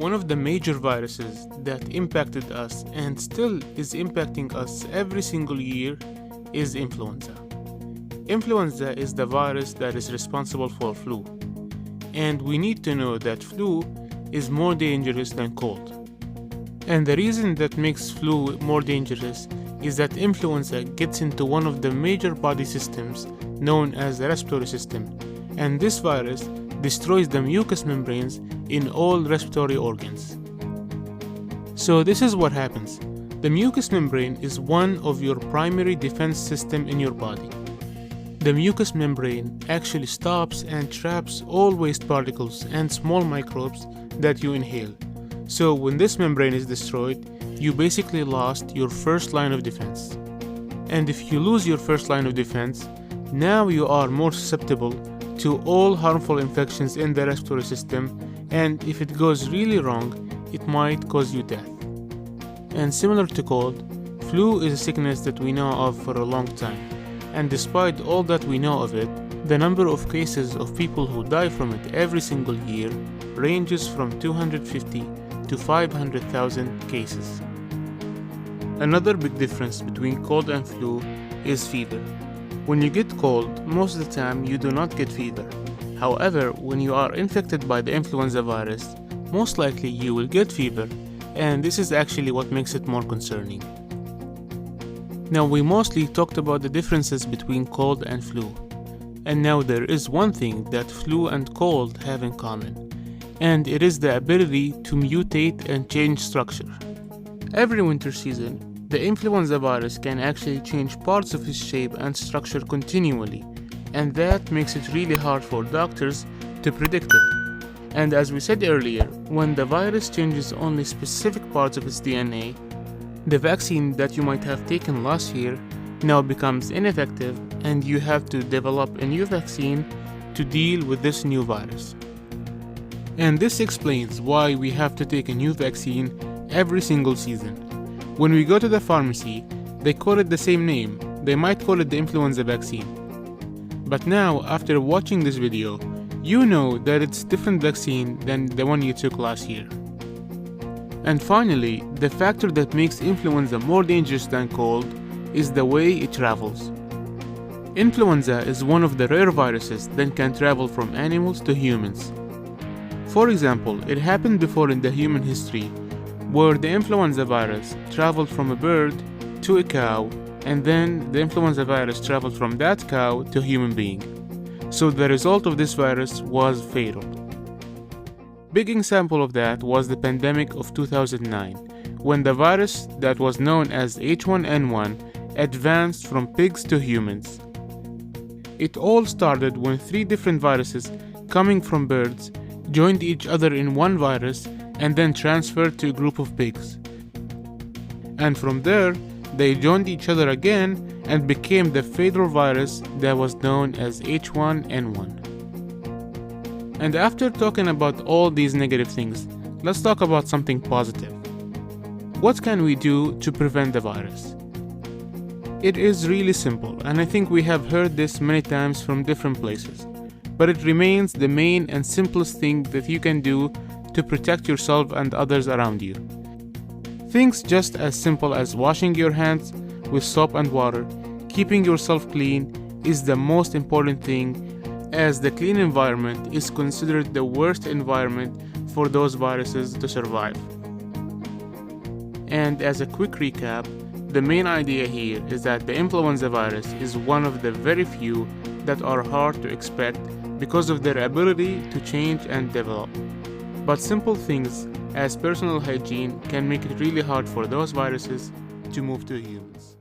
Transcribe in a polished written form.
One of the major viruses that impacted us and still is impacting us every single year is influenza. Influenza is the virus that is responsible for flu, and we need to know that flu is more dangerous than cold. And the reason that makes flu more dangerous is that influenza gets into one of the major body systems known as the respiratory system, and this virus destroys the mucous membranes in all respiratory organs. So this is what happens. The mucous membrane is one of your primary defense system in your body. The mucous membrane actually stops and traps all waste particles and small microbes that you inhale. So when this membrane is destroyed, you basically lost your first line of defense. And if you lose your first line of defense, now you are more susceptible to all harmful infections in the respiratory system, and if it goes really wrong, it might cause you death. And similar to cold, flu is a sickness that we know of for a long time, and despite all that we know of it, the number of cases of people who die from it every single year ranges from 250 to 500,000 cases. Another big difference between cold and flu is fever. When you get cold, most of the time you do not get fever. However, when you are infected by the influenza virus, most likely you will get fever, and this is actually what makes it more concerning. Now, we mostly talked about the differences between cold and flu, and now there is one thing that flu and cold have in common, and it is the ability to mutate and change structure. Every winter season, the influenza virus can actually change parts of its shape and structure continually, and that makes it really hard for doctors to predict it. And as we said earlier, when the virus changes only specific parts of its DNA, the vaccine that you might have taken last year now becomes ineffective, and you have to develop a new vaccine to deal with this new virus. And this explains why we have to take a new vaccine every single season. When we go to the pharmacy, they call it the same name. They might call it the influenza vaccine. But now, after watching this video, you know that it's a different vaccine than the one you took last year. And finally, the factor that makes influenza more dangerous than cold is the way it travels. Influenza is one of the rare viruses that can travel from animals to humans. For example, it happened before in the human history, where the influenza virus traveled from a bird to a cow, and then the influenza virus traveled from that cow to a human being. So the result of this virus was fatal. Big example of that was the pandemic of 2009, when the virus that was known as H1N1 advanced from pigs to humans. It all started when 3 different viruses coming from birds joined each other in one virus and then transferred to a group of pigs. And from there, they joined each other again and became the fatal virus that was known as H1N1. And after talking about all these negative things, let's talk about something positive. What can we do to prevent the virus? It is really simple, and I think we have heard this many times from different places, but it remains the main and simplest thing that you can do to protect yourself and others around you. Things just as simple as washing your hands with soap and water, keeping yourself clean is the most important thing, as the clean environment is considered the worst environment for those viruses to survive. And as a quick recap, the main idea here is that the influenza virus is one of the very few that are hard to expect because of their ability to change and develop. But simple things as personal hygiene can make it really hard for those viruses to move to humans.